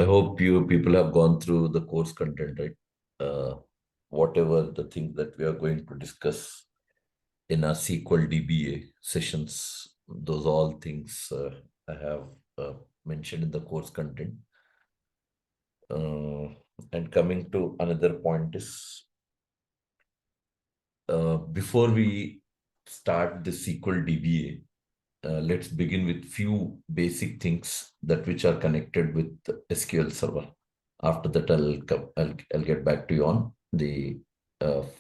hope you people have gone through the course content, right? Whatever the things that we are going to discuss in our SQL DBA sessions, those all things I have mentioned in the course content. And coming to another point is, before we start the SQL DBA, let's begin with few basic things that which are connected with the SQL Server. After that, I'll get back to you on the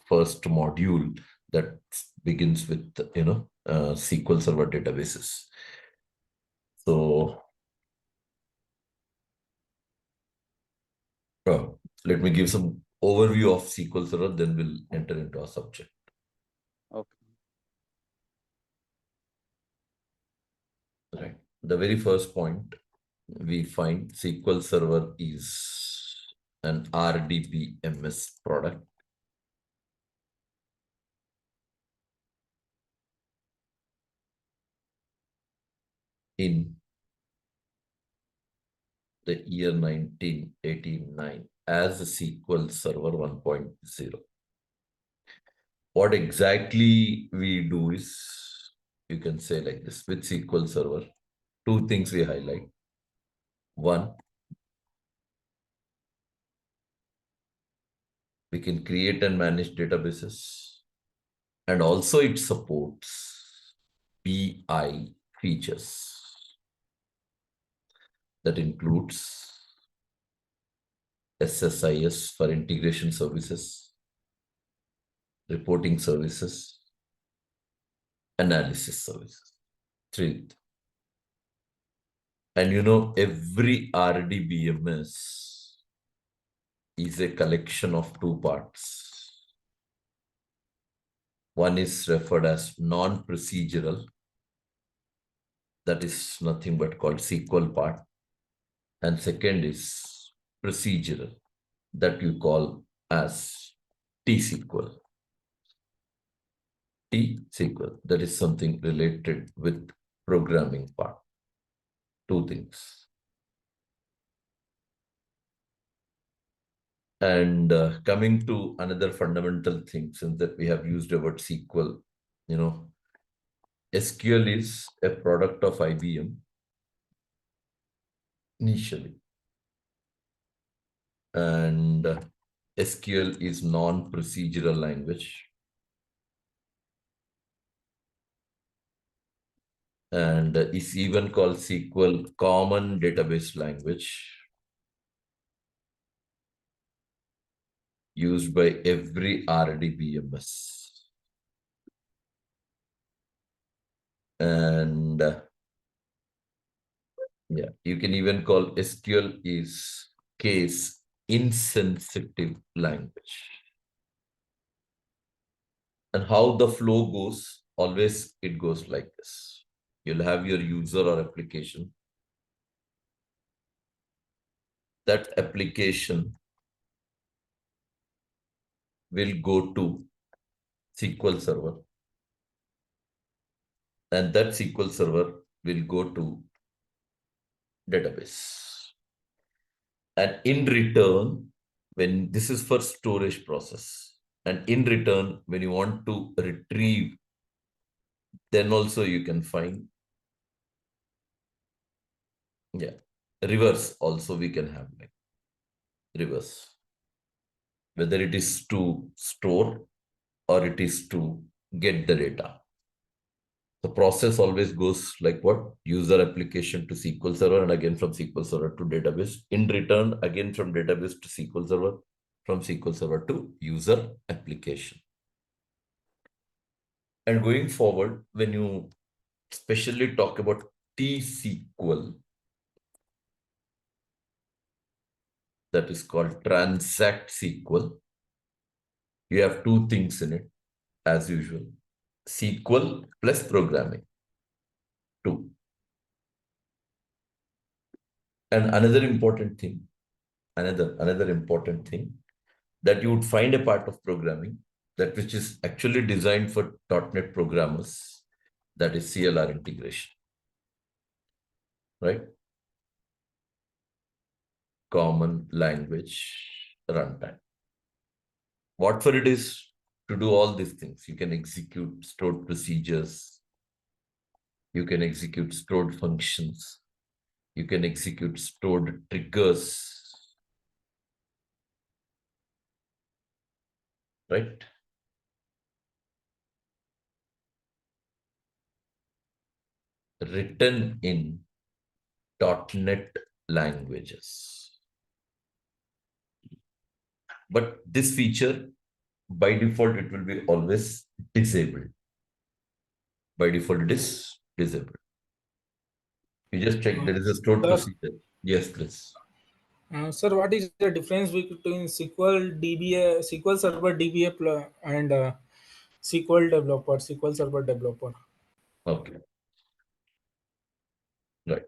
first module that begins with SQL Server databases. So let me give some overview of SQL Server, then we'll enter into our subject. Okay. Right. The very first point, we find SQL Server is an RDBMS product. In the year 1989 as a SQL Server 1.0. What exactly we do is, you can say like this, with SQL Server, two things we highlight. One, we can create and manage databases, and also it supports BI features. That includes SSIS for integration services, reporting services, analysis services. Three. And every RDBMS is a collection of two parts. One is referred as non-procedural, that is nothing but called SQL part. And second is procedural, that you call as T-SQL. T-SQL, that is something related with programming part. Two things. And coming to another fundamental thing, since that we have used the word SQL, SQL is a product of IBM initially. And SQL is non-procedural language. And is even called SQL Common Database Language, used by every RDBMS. And yeah, you can even call SQL is case insensitive language. And how the flow goes, always it goes like this. You'll have your user or application. That application will go to SQL Server. And that SQL Server will go to database. And in return, when this is for storage process, and in return, when you want to retrieve, then also you can find, reverse also we can have like reverse, whether it is to store or it is to get the data. The process always goes like what? User application to SQL Server, and again from SQL Server to database. In return, again from database to SQL Server, from SQL Server to user application. And going forward, when you especially talk about T-SQL, that is called Transact SQL, you have two things in it, as usual. SQL plus programming, two. And another important thing, another important thing, that you would find a part of programming that which is actually designed for .NET programmers, that is CLR integration, right? common language runtime. What for it is to do all these things. You can execute stored procedures. You can execute stored functions. You can execute stored triggers. Right? Written in .NET languages. But this feature, by default, it will be always disabled. By default, it is disabled. You just check there is a stored Sir, procedure. Yes, please. sir, what is the difference between SQL DBA, SQL Server DBA and SQL developer, SQL Server developer? Okay, right.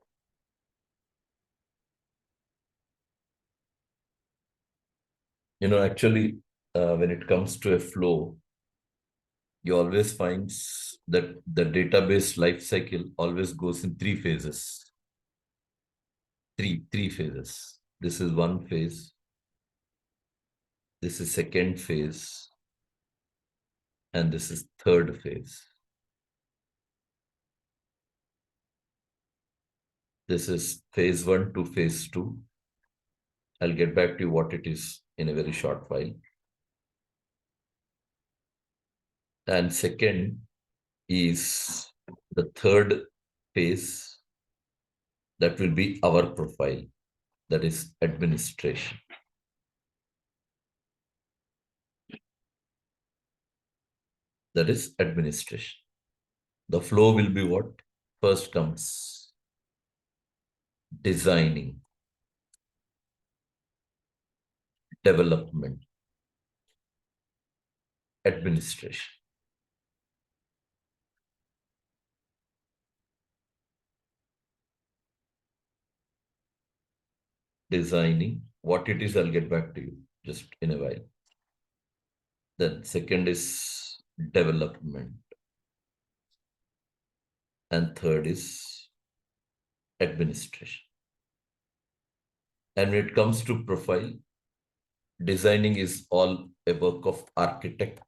Actually, when it comes to a flow, you always find that the database lifecycle always goes in three phases. Three phases. This is one phase. This is second phase. And this is third phase. This is phase 1 to phase 2. I'll get back to you what it is in a very short while. And second is the third phase, that will be our profile, that is administration. That is administration. The flow will be what? First comes designing, development, administration. Designing, what it is, I'll get back to you just in a while. Then second is development. And third is administration. And when it comes to profile, designing is all a work of architect.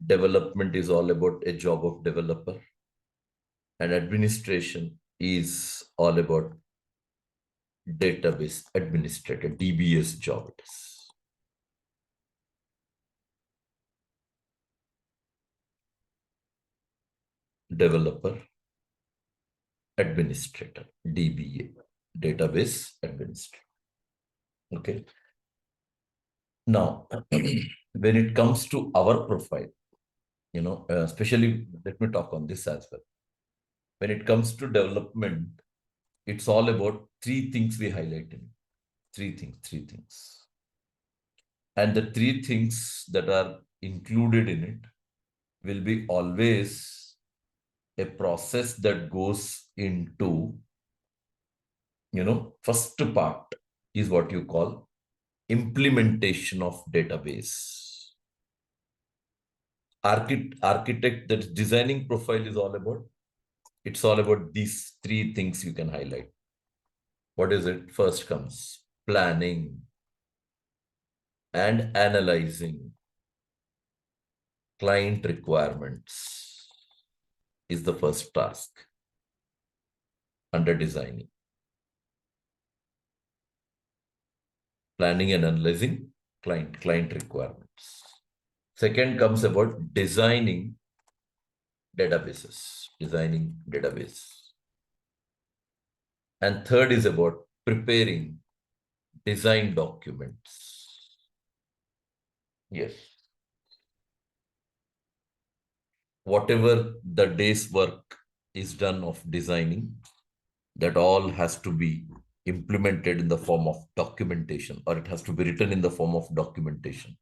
Development is all about a job of developer. And administration is all about database administrator, DBS job it is. Developer, administrator, DBA, database administrator. Okay. Now, when it comes to our profile, especially, let me talk on this as well. When it comes to development, it's all about three things we highlight in. Three things. And the three things that are included in it will be always a process that goes into, first part is what you call implementation of database. Architect, that designing profile is all about, it's all about these three things you can highlight. What is it? First comes planning and analyzing client requirements is the first task under designing. Planning and analyzing client requirements. Second comes about designing databases, designing database. And third is about preparing design documents. Yes. Whatever the day's work is done of designing, that all has to be implemented in the form of documentation, or it has to be written in the form of documentation.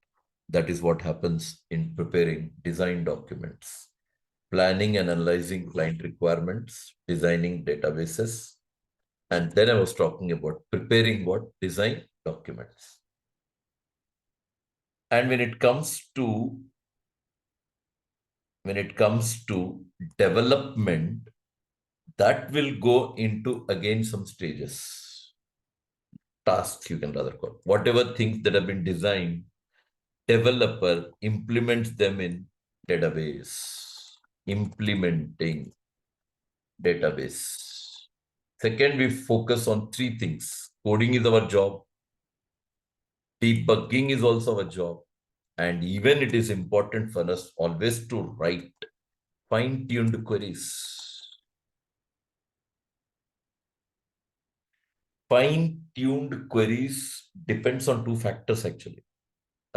That is what happens in preparing design documents. Planning and analyzing client requirements, designing databases, and then I was talking about preparing what? Design documents. And when it comes to development, that will go into again some stages. tasks, you can rather call. Whatever things that have been designed, developer implements them in database. Implementing database. Second, we focus on three things. Coding is our job. Debugging is also our job. And even it is important for us always to write fine-tuned queries. Fine-tuned queries depends on two factors actually.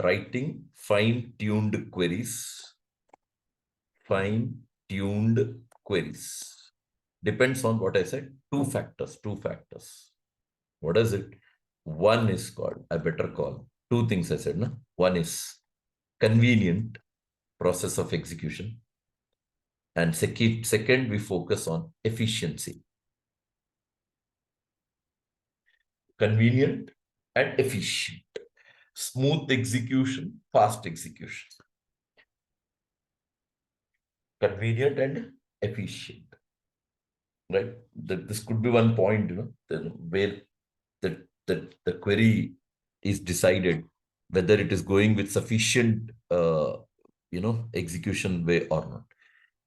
Writing fine-tuned queries. Fine-tuned queries. Depends on what I said. Two factors. What is it? One is called, I better call, two things I said. No? One is convenient process of execution. And second, we focus on efficiency. Convenient and efficient. Smooth execution, fast execution. Convenient and efficient. Right? This could be one point, where the query is decided whether it is going with sufficient, execution way or not.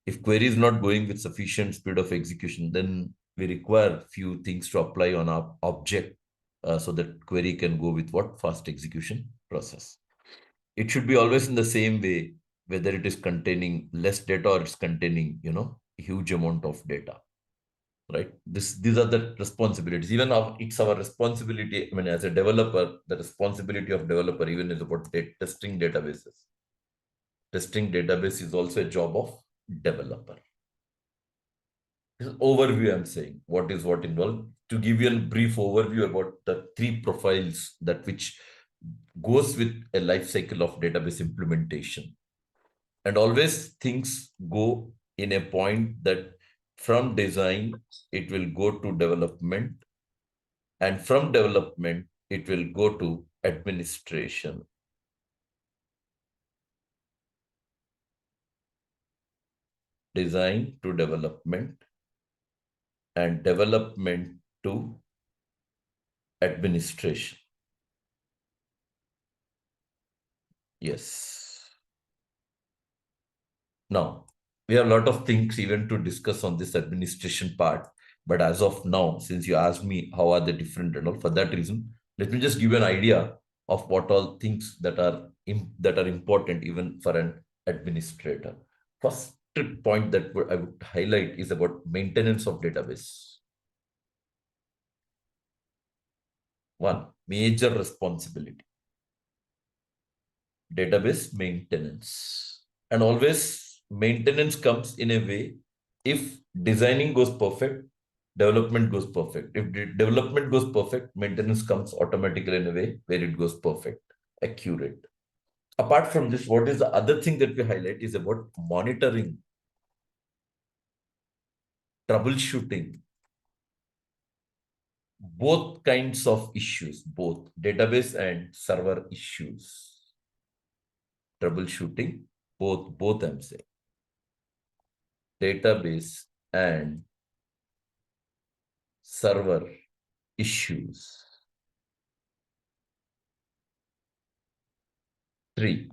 If query is not going with sufficient speed of execution, then we require few things to apply on our object so that query can go with what? Fast execution process. It should be always in the same way, whether it is containing less data or it's containing, a huge amount of data. Right? These are the responsibilities. Even it's our responsibility. I mean, as a developer, the responsibility of developer even is about testing databases. Testing database is also a job of developer. This is overview I'm saying. What is what involved? To give you a brief overview about the three profiles that which goes with a life cycle of database implementation. And always things go in a point that from design, it will go to development. And from development, it will go to administration. Design to development and development to administration. Yes. Now, we have a lot of things even to discuss on this administration part. But as of now, since you asked me how are they different and all, for that reason, let me just give you an idea of what all things that are important even for an administrator. First point that I would highlight is about maintenance of database. One major responsibility. Database maintenance. And always maintenance comes in a way, if designing goes perfect, development goes perfect. If development goes perfect, maintenance comes automatically in a way where it goes perfect, accurate. Apart from this, what is the other thing that we highlight is about monitoring, troubleshooting, both kinds of issues, both database and server issues. Troubleshooting, both I'm saying. Database and server issues. 3.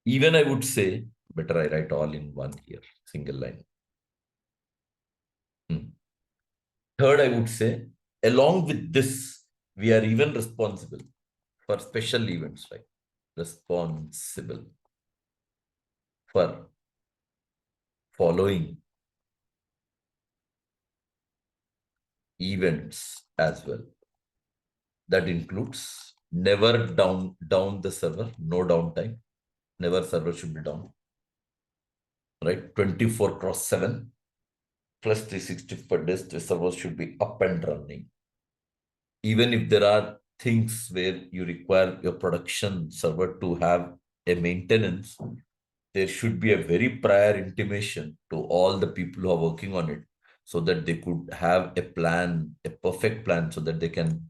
Even I would say, better I write all in one here, single line. Third, I would say, along with this, we are even responsible for special events, right? Responsible for following events as well. That includes never down the server, no downtime. Never server should be down. Right? 24/7 plus 365 days, the server should be up and running. Even if there are things where you require your production server to have a maintenance, there should be a very prior intimation to all the people who are working on it, so that they could have a plan, a perfect plan, so that they can,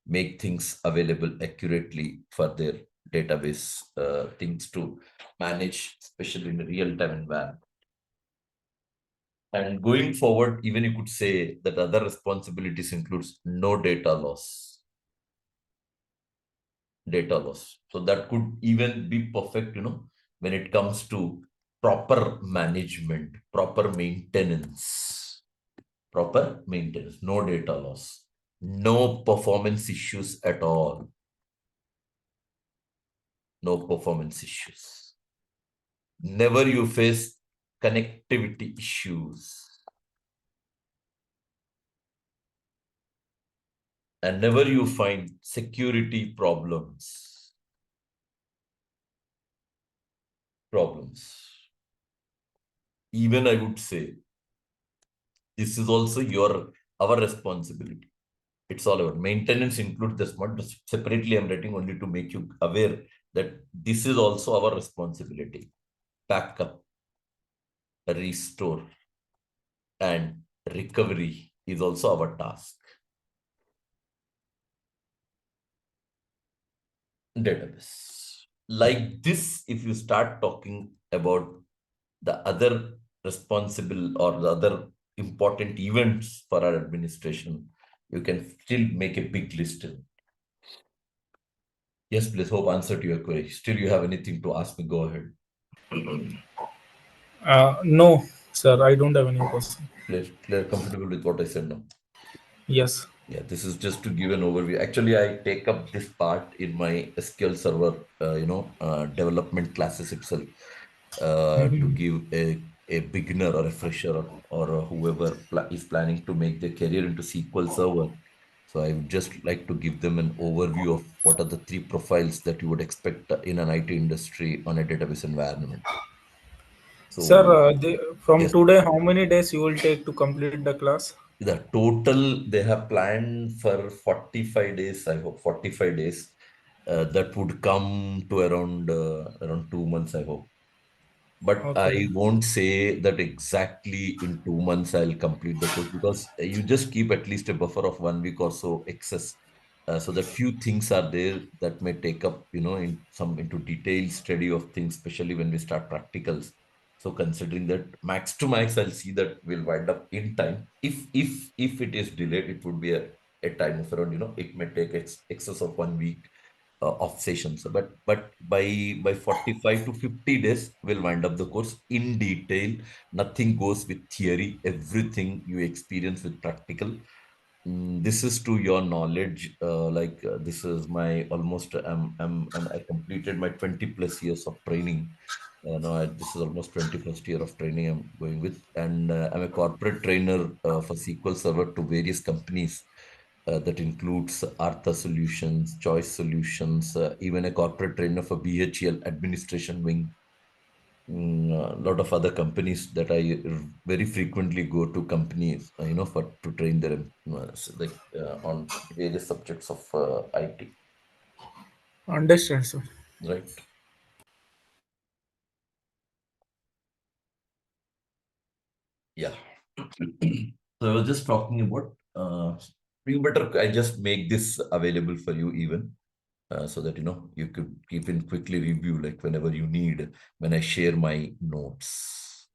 make things available accurately for their database things to manage, especially in a real-time environment. And going forward, even you could say that other responsibilities includes no data loss. data loss. So that could even be perfect, when it comes to proper management, proper maintenance, no data loss, no performance issues at all, no performance issues. Never you face connectivity issues. And never you find security problems. Even I would say, this is also our responsibility. It's all about maintenance includes this one. Separately, I'm writing only to make you aware that this is also our responsibility. Backup, restore, and recovery is also our task. Database. Like this, if you start talking about the other responsible or the other important events for our administration, you can still make a big list. Yes, please. Hope answer to your query. Still, you have anything to ask me? Go ahead. No, sir, I don't have any question. Clear, comfortable with what I said now? Yes. Yeah, this is just to give an overview. Actually, I take up this part in my SQL Server, development classes itself, to give a beginner or a fresher or whoever is planning to make their career into SQL Server. So I would just like to give them an overview of what are the three profiles that you would expect in an IT industry on a database environment. Sir, So from yes, today, how many days you will take to complete the class? the total they have planned for 45 days, I hope 45 days. That would come to around 2 months, I hope. But Okay. I won't say that exactly in 2 months I'll complete the course, because you just keep at least a buffer of 1 week or so excess, so that few things are there that may take up, into detailed study of things, especially when we start practicals. So considering that max to max, I'll see that we'll wind up in time. If it is delayed, it would be a time of around, it may take excess of 1 week of sessions. But by 45 to 50 days, we'll wind up the course in detail. Nothing goes with theory. Everything you experience with practical. This is to your knowledge. This is my almost and I completed my 20 plus years of training. This is almost 21st year of training I'm going with, and I'm a corporate trainer for SQL Server to various companies. That includes Artha Solutions, Choice Solutions, even a corporate trainer for BHEL administration wing. A lot of other companies that I very frequently go to companies, for to train them, on various subjects of IT, Understand, sir. right? Yeah. So I was just talking about, you better, I just make this available for you even, so that, you could keep in quickly review, like whenever you need, when I share my notes.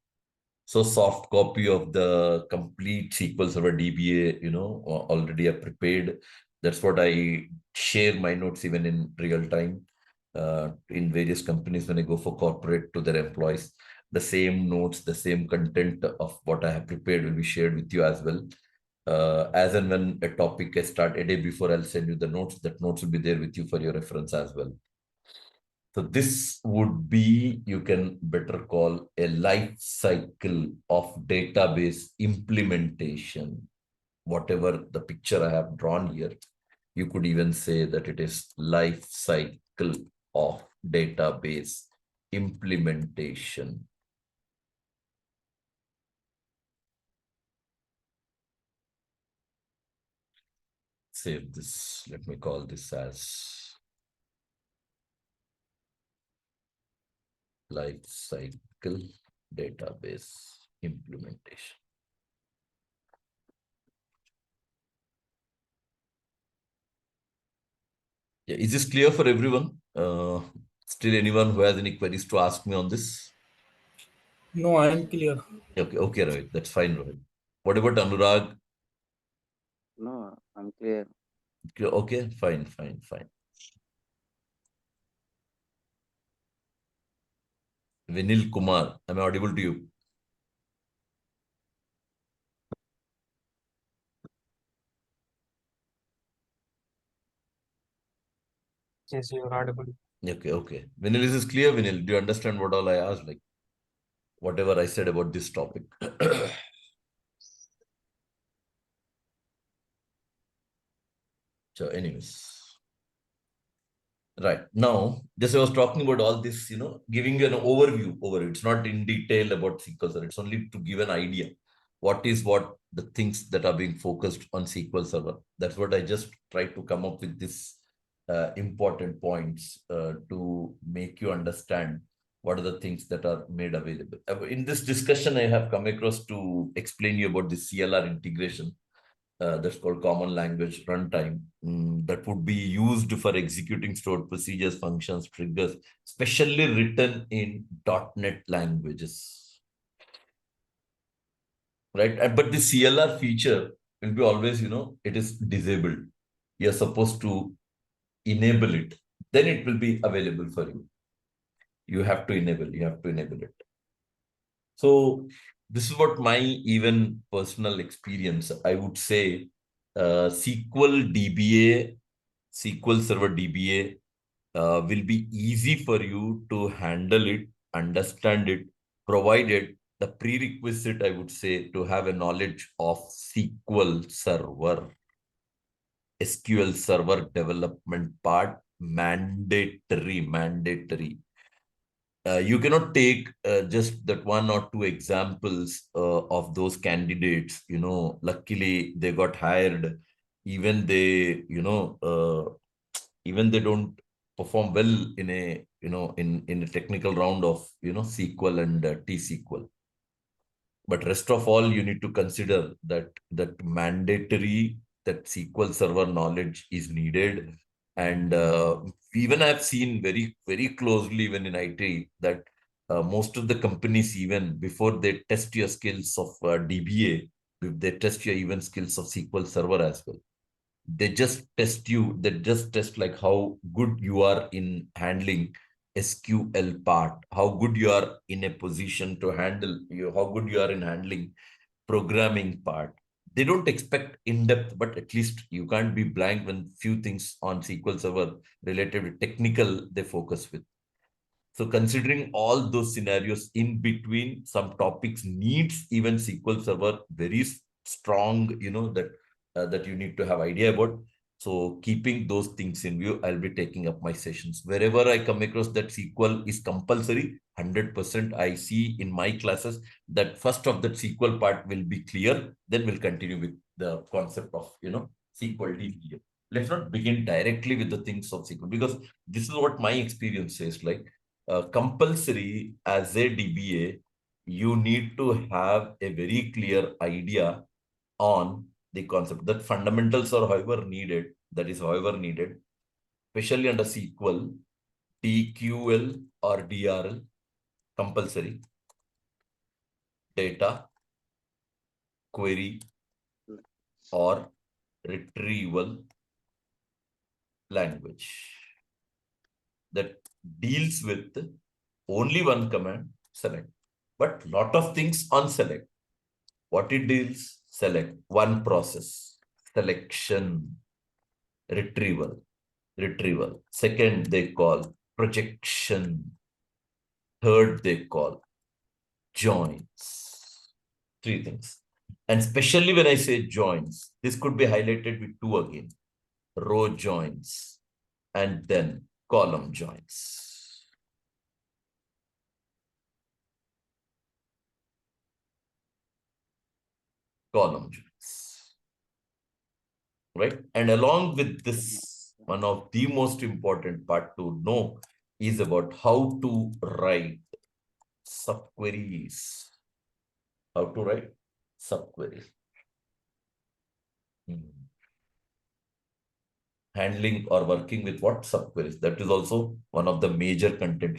So soft copy of the complete SQL Server DBA, already I prepared. That's what I share my notes even in real time, in various companies when I go for corporate to their employees. The same notes, the same content of what I have prepared will be shared with you as well. As and when a topic I start a day before, I'll send you the notes. That notes will be there with you for your reference as well. So this would be, you can better call a life cycle of database implementation. Whatever the picture I have drawn here, you could even say that it is life cycle of database implementation. Save this. Let me call this as life cycle database implementation. Yeah, is this clear for everyone? Still anyone who has any queries to ask me on this? No, I am clear. Okay, Rohit. That's fine, Rohit. What about Anurag? No, I'm clear. Okay, fine. Vinil Kumar, am I audible to you? Yes, you are audible. Okay, okay. Vinil, is this clear, Vinil? Do you understand what all I asked? Like, whatever I said about this topic. So, anyways. Right. Now, just I was talking about all this, giving you an overview over it. It's not in detail about SQL Server. It's only to give an idea. What the things that are being focused on SQL Server. That's what I just tried to come up with this important points to make you understand what are the things that are made available. In this discussion, I have come across to explain you about the CLR integration that's called common language runtime that would be used for executing stored procedures, functions, triggers, specially written in .NET languages, right? But the CLR feature will be always, it is disabled. You're supposed to enable it. Then it will be available for you. You have to enable it. So this is what my even personal experience, I would say SQL DBA, SQL Server DBA will be easy for you to handle it, understand it, provided the prerequisite, I would say, to have a knowledge of SQL Server, SQL Server development part, mandatory. You cannot take just that one or two examples of those candidates. Luckily they got hired. Even they, even they don't perform well in a, in a technical round of, SQL and T-SQL. But rest of all, you need to consider that mandatory, that SQL Server knowledge is needed. And even I've seen very, very closely, even in IT, that most of the companies, even before they test your skills of DBA, they test your even skills of SQL Server as well. They just test you, they just test like how good you are in handling SQL part, how good you are in a position to handle you, how good you are in handling programming part. They don't expect in-depth, but at least you can't be blank when few things on SQL Server related to technical they focus with. So considering all those scenarios in between, some topics needs even SQL Server very strong, that you need to have idea about. So keeping those things in view, I'll be taking up my sessions. Wherever I come across that SQL is compulsory, 100% I see in my classes that first of that SQL part will be clear, then we'll continue with the concept of, SQL DBA. Let's not begin directly with the things of SQL, because this is what my experience says. Like, compulsory as a DBA, you need to have a very clear idea on the concept. That fundamentals are however needed, especially under SQL, TQL or DRL, compulsory, data, query, or retrieval language that deals with only one command, select. But lot of things on select. What it deals, select, one process, selection, retrieval. Second, they call projection. Third, they call joins. Three things. And especially when I say joins, this could be highlighted with two again. Row joins and then column joins. Column joins. Right? And along with this, one of the most important part to know is about how to write subqueries. How to write subqueries. Handling or working with what subqueries. That is also one of the major content.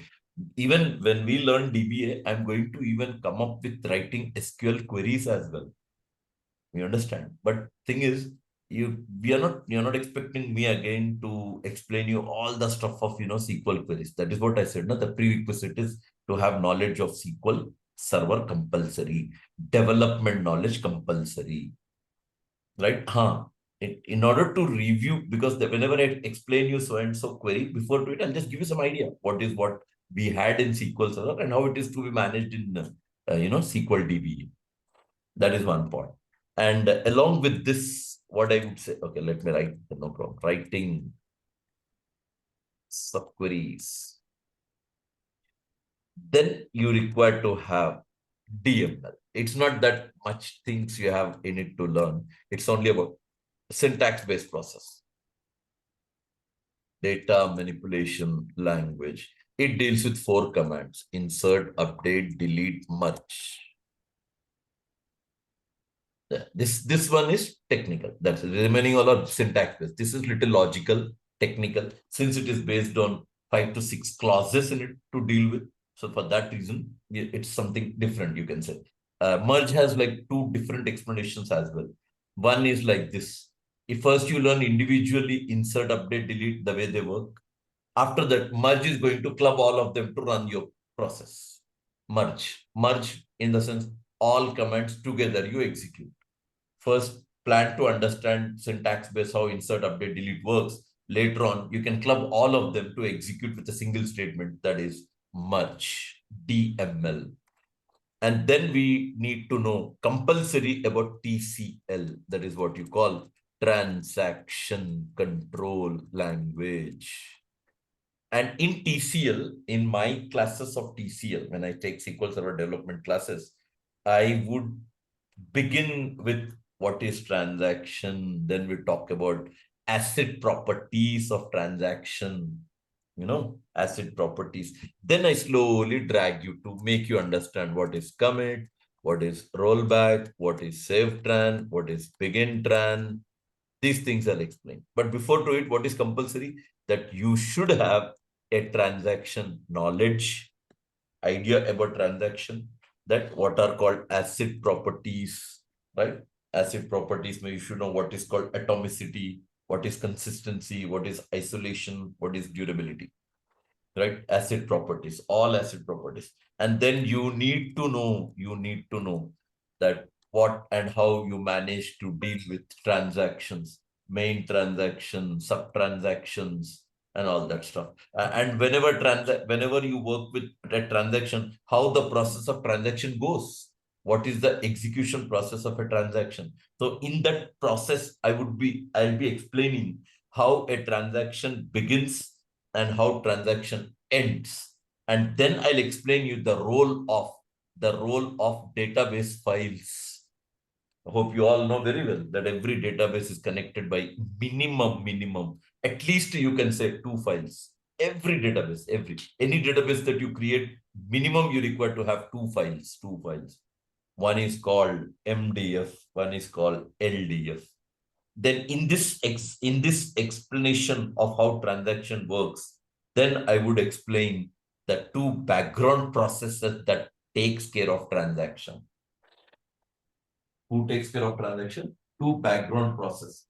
Even when we learn DBA, I'm going to even come up with writing SQL queries as well. You understand? But thing is, you're not expecting me again to explain you all the stuff of SQL queries. That is what I said. No, the prerequisite is to have knowledge of SQL Server compulsory, development knowledge compulsory, right? In order to review, because whenever I explain you so and so query, before to it, I'll just give you some idea what we had in SQL Server and how it is to be managed in SQL DBA. That is one point. And along with this, what I would say, okay, let me write, no problem, writing subqueries. Then you require to have DML. It's not that much things you have in it to learn. It's only about syntax-based process. Data manipulation language. It deals with 4 commands: insert, update, delete, merge. This one is technical. That's it. Remaining all are syntax-based. This is little logical, technical, since it is based on 5 to 6 clauses in it to deal with. So for that reason, it's something different, you can say. Merge has like 2 different explanations as well. One is like this. If first you learn individually insert, update, delete, the way they work. After that, merge is going to club all of them to run your process. Merge in the sense all commands together you execute. First, plan to understand syntax based how insert, update, delete works. Later on, you can club all of them to execute with a single statement, that is merge, DML. And then we need to know compulsory about TCL. That is what you call transaction control language. And in TCL, in my classes of TCL, when I take SQL Server development classes, I would begin with what is transaction. Then we talk about asset properties of transaction, asset properties. Then I slowly drag you to make you understand what is commit, what is rollback, what is save tran, what is begin tran. These things I'll explain. But before to it, what is compulsory? That you should have a transaction knowledge, idea about transaction, that what are called asset properties, right? Asset properties, you should know what is called atomicity, what is consistency, what is isolation, what is durability, right? Asset properties, all asset properties. And then you need to know that what and how you manage to deal with transactions, main transactions, sub transactions, and all that stuff. And whenever you work with a transaction, how the process of transaction goes, what is the execution process of a transaction. So in that process, I'll be explaining how a transaction begins and how transaction ends. And then I'll explain you the role of database files. I hope you all know very well that every database is connected by minimum, at least you can say 2 files. Every database, any database that you create, minimum you require to have 2 files. One is called MDF, one is called LDF. Then in this explanation of how transaction works, then I would explain the 2 background processes that takes care of transaction. Who takes care of transaction? 2 background processes.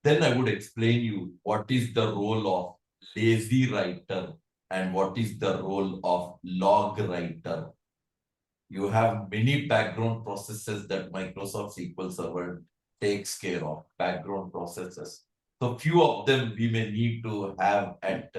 Then I would explain you what is the role of lazy writer and what is the role of log writer. You have many background processes that Microsoft SQL Server takes care of, background processes. So few of them we may need to have at,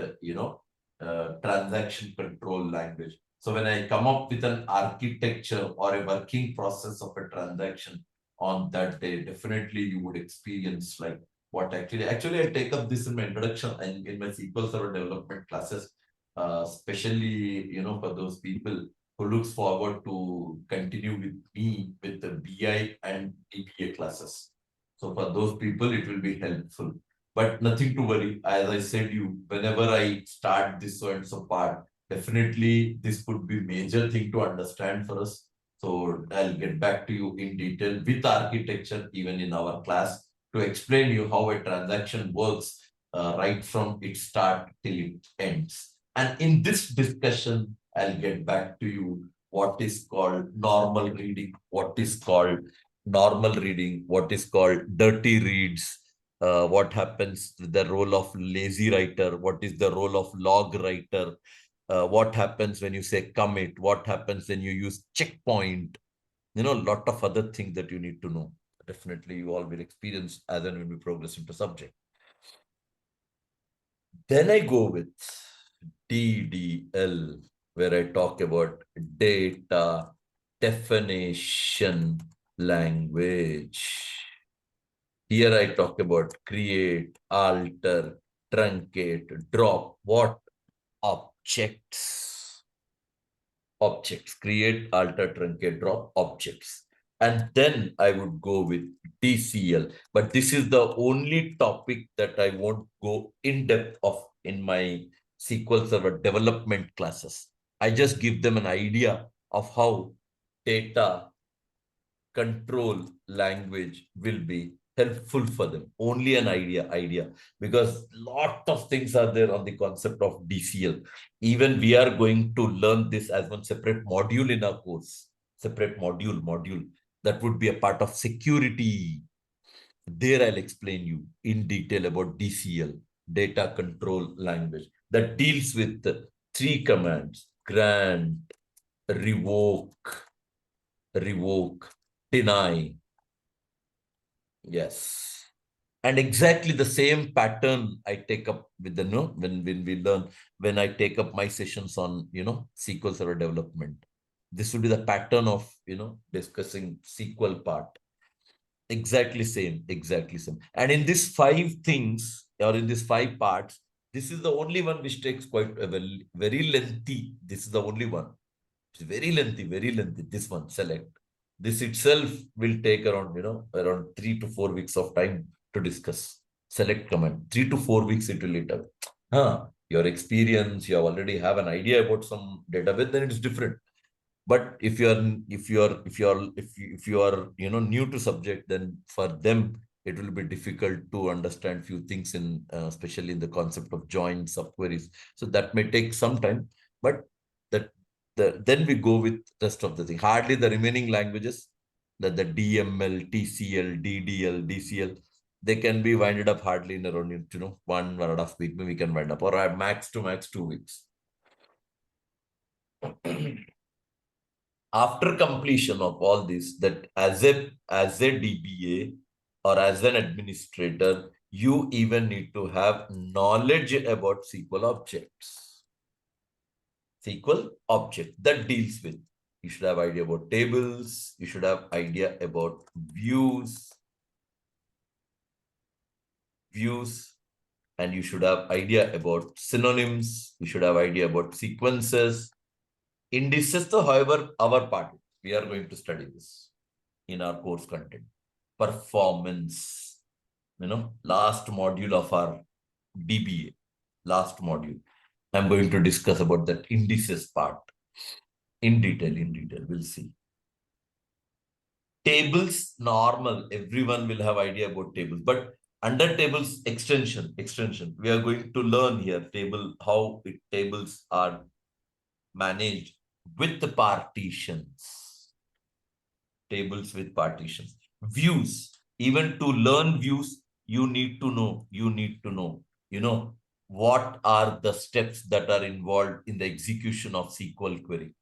transaction control language. So when I come up with an architecture or a working process of a transaction on that day, definitely you would experience like what actually I take up this in my introduction and in my SQL Server development classes, especially, for those people who looks forward to continue with me with the BI and DBA classes. So for those people, it will be helpful. But nothing to worry. As I said whenever I start this so and so part, definitely this could be major thing to understand for us. So I'll get back to you in detail with architecture, even in our class, to explain you how a transaction works right from its start till it ends. And in this discussion, I'll get back to you what is called normal reading, what is called dirty reads, what happens with the role of lazy writer, what is the role of log writer, what happens when you say commit, what happens when you use checkpoint, a lot of other things that you need to know. Definitely you all will experience as and when we progress into subject. Then I go with DDL, where I talk about data definition language. Here I talk about create, alter, truncate, drop. What? Objects. Objects. Create, alter, truncate, drop objects. And then I would go with DCL. But this is the only topic that I won't go in depth of in my SQL Server development classes. I just give them an idea of how data control language will be helpful for them. Only an idea, because lot of things are there on the concept of DCL. Even we are going to learn this as one separate module in our course. Separate module that would be a part of security. There I'll explain you in detail about DCL, data control language, that deals with the 3 commands: grant, revoke, deny. Yes. And exactly the same pattern I take up with the when I take up my sessions on SQL Server development. This will be the pattern of discussing SQL part. Exactly same. And in these 5 things, or in these 5 parts, this is the only one which takes quite a very lengthy. This is the only one. It's very lengthy. This one, select. This itself will take around, around 3 to 4 weeks of time to discuss. Select command. 3 to 4 weeks it will later. Your experience, you already have an idea about some database, then it's different. But if you are new to subject, then for them it will be difficult to understand few things in especially in the concept of join subqueries. So that may take some time, but then we go with rest of the thing. Hardly the remaining languages, that the DML, TCL, DDL, DCL, they can be winded up hardly in around 1.5 weeks. We can wind up, or max 2 weeks. After completion of all this, that as a DBA or as an administrator, you even need to have knowledge about SQL objects. SQL object that deals with. You should have idea about tables. You should have idea about views, and you should have idea about synonyms. You should have idea about sequences, indices. So, however, our part, we are going to study this in our course content. Performance, last module of our DBA, last module. I'm going to discuss about that indices part in detail. We'll see. Tables, normal. Everyone will have idea about tables, but under tables extension, we are going to learn here how tables are managed with the partitions. Tables with partitions. Views. Even to learn views, you need to know, what are the steps that are involved in the execution of SQL query.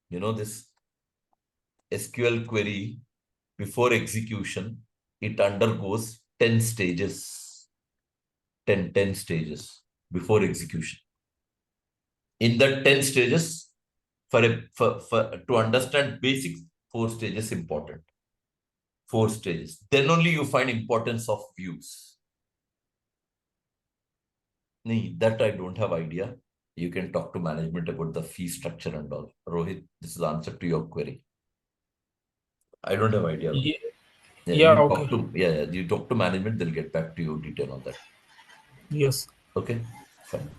This SQL query, before execution, it undergoes 10 stages. 10 stages before execution. In the 10 stages, to understand basics, 4 stages important. 4 stages. Then only you find importance of views. That I don't have idea. You can talk to management about the fee structure and all. Rohit, this is the answer to your query. I don't have idea. You talk to management, they'll get back to you detail on that. Yes. Okay, fine.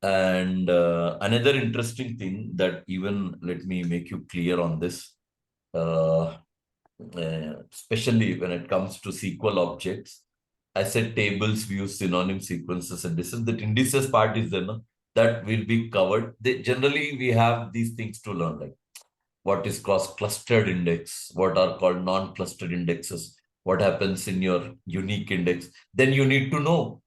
And another interesting thing that even let me make you clear on this, especially when it comes to SQL objects. I said tables, views, synonym sequences, and this is the indices part is there, no? That will be covered. Generally, we have these things to learn, like what is cross-clustered index, what are called non-clustered indexes, what happens in your unique index. Then you need to know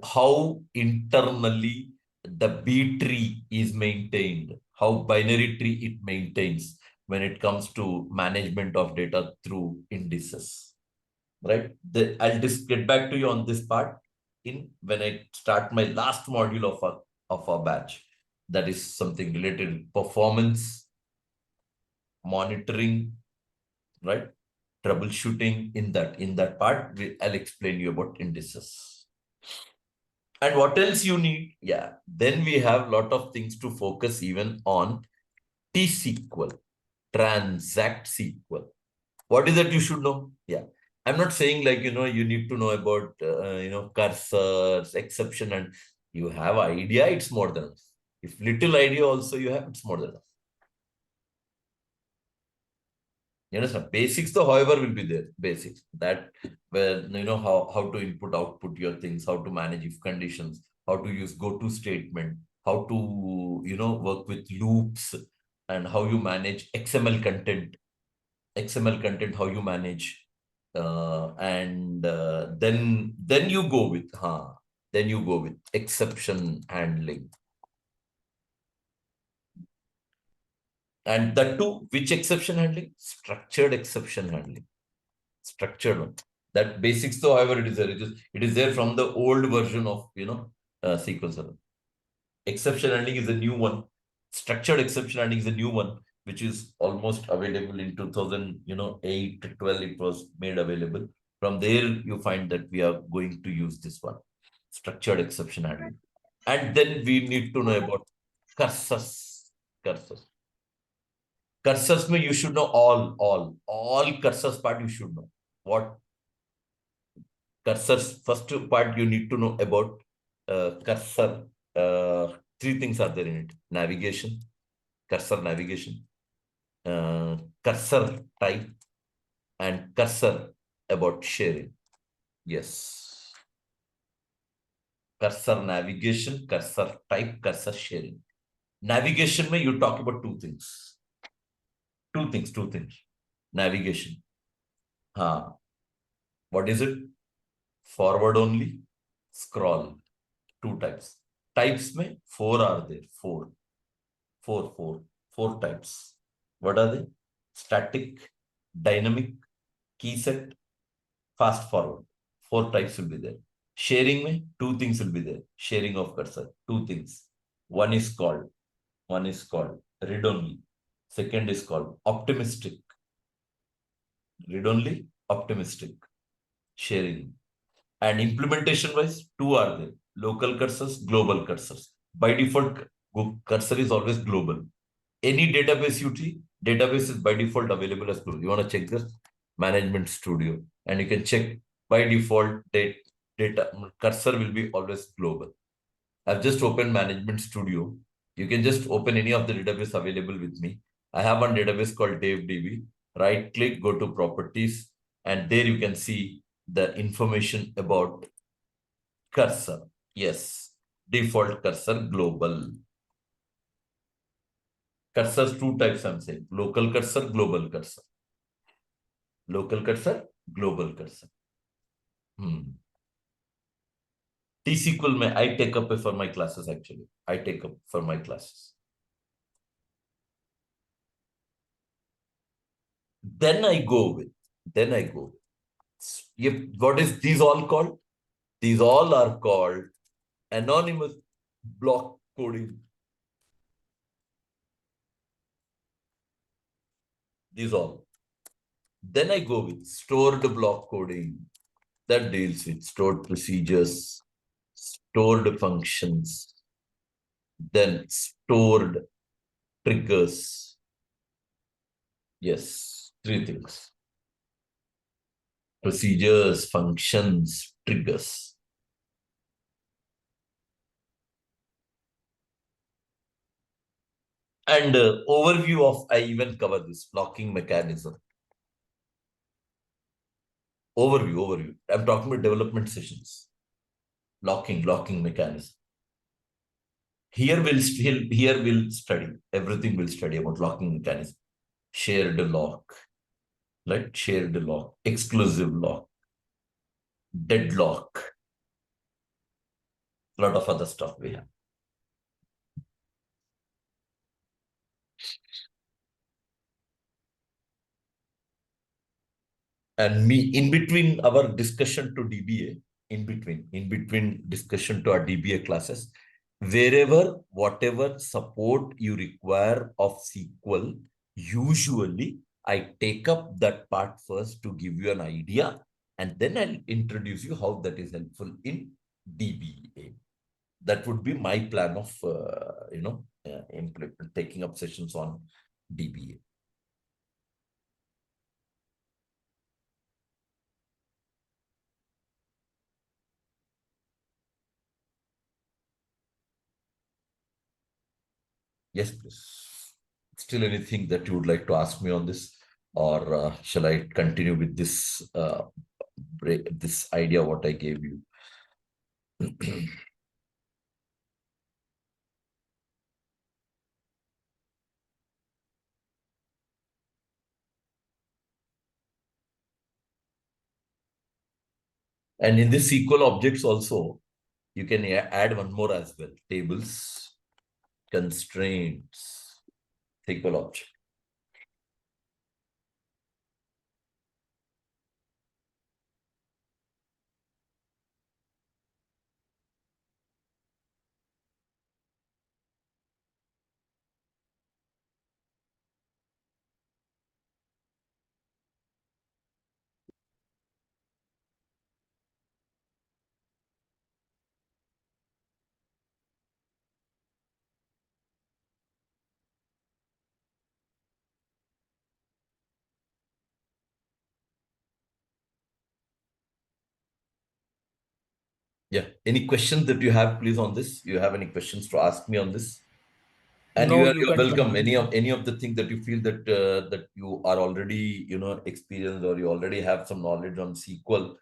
how internally the B tree is maintained, how binary tree it maintains when it comes to management of data through indices, right? I'll just get back to you on this part when I start my last module of our batch. That is something related to performance, monitoring, right? Troubleshooting. In that part, I'll explain you about indices. And what else you need? Yeah, then we have a lot of things to focus even on T-SQL, transact SQL. What is that you should know? Yeah, I'm not saying like, you need to know about, cursors, exception, and you have idea, it's more than enough. If little idea also you have, it's more than enough. You understand? Basics, though, however, will be there. Basics that where how to input, output your things, how to manage if conditions, how to use go-to statement, how to work with loops, and how you manage XML content. XML content, how you manage, and then you go with exception handling. And that too, which exception handling? Structured exception handling. Structured one. That basics, though, however, it is there. It is there from the old version of SQL Server. Exception handling is a new one. Structured exception handling is a new one, which is almost available in 2008, 12. It was made available. From there, you find that we are going to use this one, structured exception handling. And then we need to know about cursors. Cursors, you should know all cursors part you should know. What cursors? First part you need to know about cursor. Three things are there in it: navigation, cursor navigation, cursor type, and cursor about sharing. Yes. Cursor navigation, cursor type, cursor sharing. Navigation, you talk about two things. Two things. Navigation. What is it? Forward only, scroll. Two types. Types four are there. Four types. What are they? Static, dynamic, key set, fast forward. Four types will be there. Sharing two things will be there. Sharing of cursor. Two things. One is called read only. Second is called optimistic. Read only, optimistic. Sharing. And implementation wise, two are there: local cursors, global cursors. By default, cursor is always global. Any database you see, database is by default available as global. You want to check this management studio, and you can check by default data cursor will be always global. I've just opened management studio. You can just open any of the database available with me. I have one database called DBA. Right click, go to properties, and there you can see the information about cursor. Yes, default cursor global. Cursors two types I'm saying: local cursor, global cursor. Local cursor, global cursor. T-SQL I take up for my classes actually. I take up for my classes. Then I go with. What is these all called? These all are called anonymous block coding. These all. Then I go with stored block coding that deals with stored procedures, stored functions, then stored triggers. Yes, three things: procedures, functions, triggers. And overview of, I even cover this blocking mechanism. Overview. I'm talking about development sessions. Locking mechanism. Here we'll study everything. We'll study about locking mechanism. Shared lock. right? Shared lock, exclusive lock, deadlock, a lot of other stuff we have. And in between our discussion to DBA, in between discussion to our DBA classes, whatever support you require of SQL, usually I take up that part first to give you an idea, and then I'll introduce you how that is helpful in DBA. That would be my plan of, taking up sessions on DBA. Yes, please. Still anything that you would like to ask me on this, or shall I continue with this this idea what I gave you? And in the SQL objects also, you can add one more as well: tables, constraints, SQL object. Yeah. Any questions that you have, please, on this? You have any questions to ask me on this? And No, you are you can welcome. continue. Any of the things that you feel that that you are already experienced, or you already have some knowledge on SQL.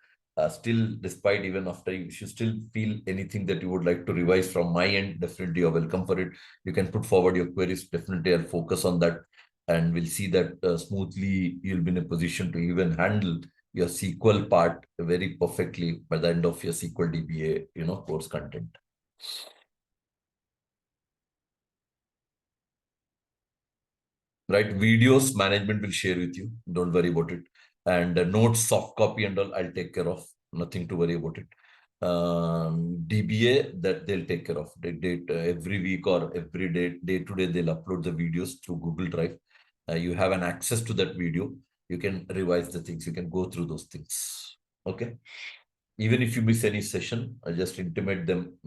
Still, despite even after you still feel anything that you would like to revise from my end, definitely you're welcome for it. You can put forward your queries. Definitely, I'll focus on that, and we'll see that smoothly. You'll be in a position to even handle your SQL part very perfectly by the end of your SQL DBA course content. Right? Videos management will share with you. Don't worry about it. And notes, soft copy and all, I'll take care of. Nothing to worry about it. DBA, that they'll take care of. Every week or every day to day, they'll upload the videos through Google Drive. You have an access to that video. You can revise the things. You can go through those things. Okay. Even if you miss any session, I just intimate them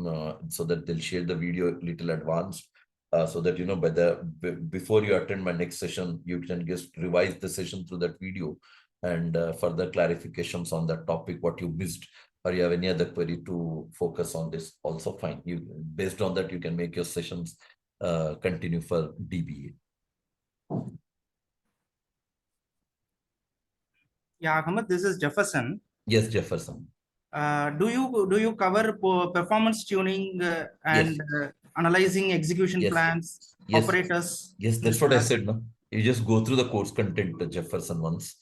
so that they'll share the video a little advanced, so that before you attend my next session, you can just revise the session through that video, and further clarifications on that topic, what you missed, or you have any other query to focus on this, also fine. You, based on that, you can make your sessions continue for DBA. Yeah, Ahmed, this is Jefferson. Yes, Jefferson. Do you cover performance tuning and Yes. analyzing execution Yes. plans, Yes. operators? Yes, that's what I said. No, you just go through the course content, Jefferson, once.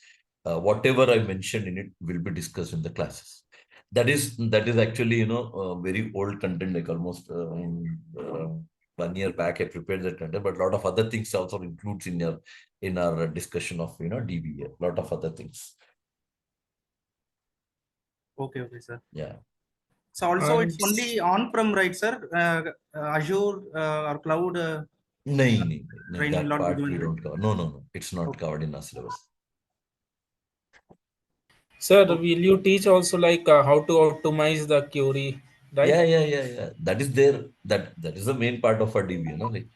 Whatever I mentioned in it will be discussed in the classes. That is actually very old content, like almost 1 year back I prepared that content, but a lot of other things also includes in our discussion of DBA. A lot of other things. Okay, sir. Yeah. So also And it's only on-prem, right, sir? Azure or cloud No, training that not be part doing, we right? don't cover. No, it's not Okay. covered in our syllabus. sir, will you teach also like how to optimize the query, right? Yeah. That is there. That is the main part of our DB. Like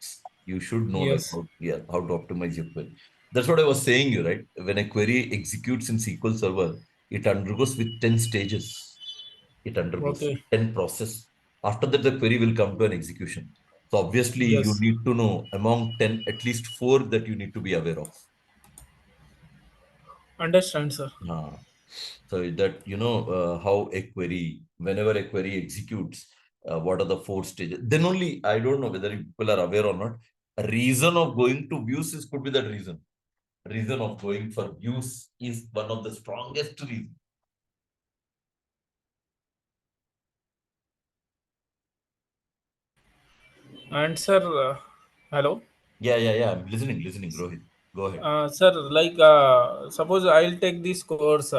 you should know like Yes. how to optimize your query. That's what I was saying you, right? When a query executes in SQL Server, it undergoes with 10 stages. It undergoes Okay. 10 process. After that, the query will come to an execution. So obviously, you Yes. need to know among 10, at least 4 that you need to be aware of. Understand, sir. So that how a query, whenever a query executes, what are the 4 stages? Then only, I don't know whether people are aware or not. A reason of going to views could be that reason. reason of going for views is one of the strongest reasons. And sir, hello. Yeah. I'm listening, Rohit. Go ahead. Sir, like suppose I'll take this course.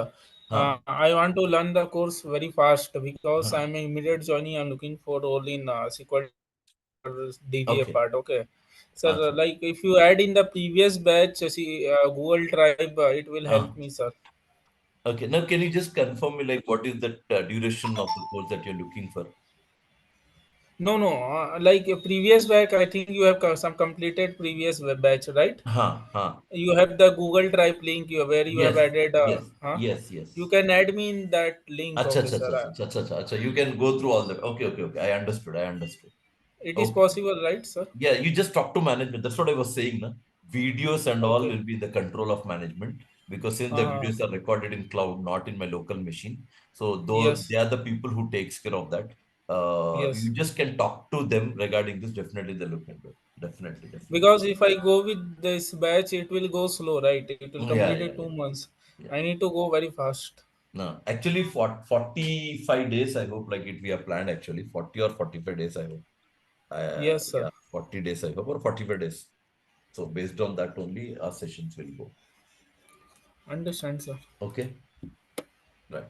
I want to learn the course very fast because Huh. I'm an immediate joining. I'm looking for role in SQL DBA Okay. part. Okay, sir. Acha. Like if you add in the previous batch, see Google Drive, it will help Ah. me, sir. Okay. Now, can you just confirm me, like, what is the duration of the course that you're looking for? No. Like a previous batch, I think you have some completed previous batch, right? Huh. You have the Google Drive link where you have Yes, added. You yes. can add me in that link. Okay, sir. Acha. You can go through all that. Okay. I understood. It is Okay. possible, right, sir? Yeah, you just talk to management. That's what I was saying. Na? Videos and all Okay. will be in the control of management because since the Uh, videos are recorded in cloud, not in my local machine. So those they yes. are the people who takes care of that. Yes. You just can talk to them regarding this. Definitely they look into it. Definitely. Because if I go with this batch, it will go slow, right? It will complete Yeah. in 2 months. Yeah. I need to go very fast. No, actually, for 45 days, I hope like it we have planned actually 40 or 45 days, I hope. Yes, sir. Yeah, 40 days, I hope, or 45 days. So based on that only, our sessions will go. Understand, sir. Okay, right.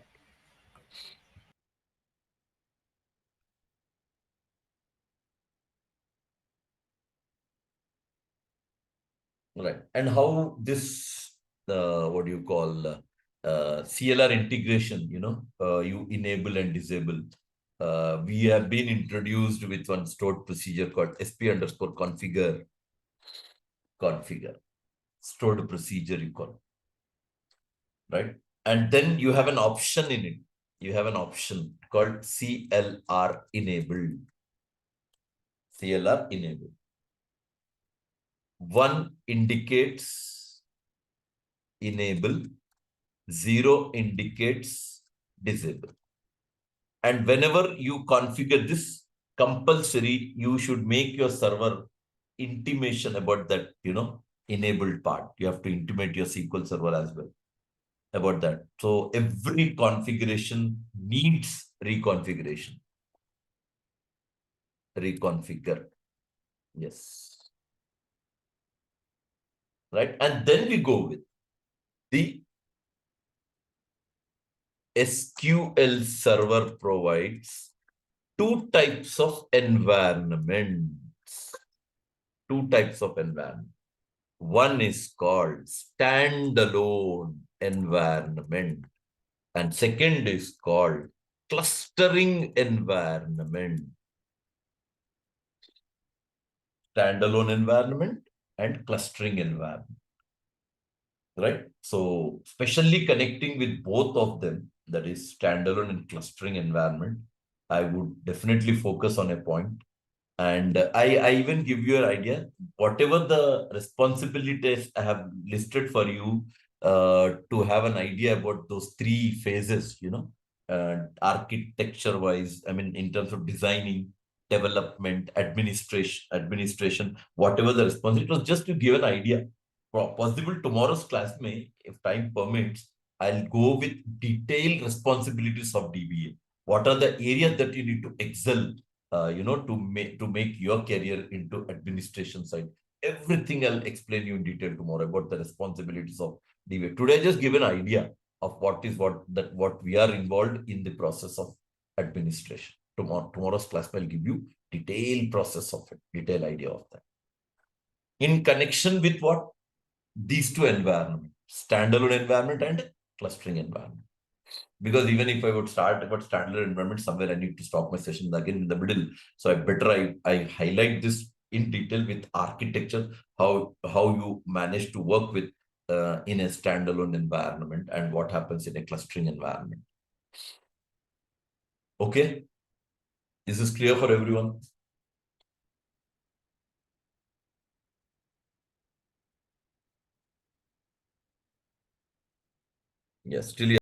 Right. And how this, what do you call, CLR integration, you enable and disable. We have been introduced with one stored procedure called sp_configure, stored procedure you call, right? And then you have an option in it. You have an option called CLR enabled. CLR enabled. One indicates enable, zero indicates disable. And whenever you configure this, compulsory, you should make your server intimation about that, enabled part. You have to intimate your SQL server as well about that. So every configuration needs reconfiguration. Reconfigure. Yes. Right. And then we go with the SQL server provides two types of environments. Two types of environment. One is called standalone environment, and second is called clustering environment. Standalone environment and clustering environment. Right? So, especially connecting with both of them, that is standalone and clustering environment, I would definitely focus on a point. And I even give you an idea, whatever the responsibilities I have listed for you to have an idea about those three phases, architecture wise, I mean, in terms of designing, development, administration, whatever the responsibility, it was just to give an idea. Possible tomorrow's class may, if time permits, I'll go with detailed responsibilities of DBA. What are the areas that you need to excel to make your career into administration side. Everything I'll explain you in detail tomorrow about the responsibilities of DBA. Today, I just give an idea of what we are involved in the process of administration. Tomorrow's class will give you detailed process of it, detailed idea of that. In connection with what? These two environments, standalone environment and clustering environment. Because even if I would start about standard environment, somewhere I need to stop my session again in the middle. So I highlight this in detail with architecture, how you manage to work with in a standalone environment and what happens in a clustering environment. Okay, is this clear for everyone? Yes, still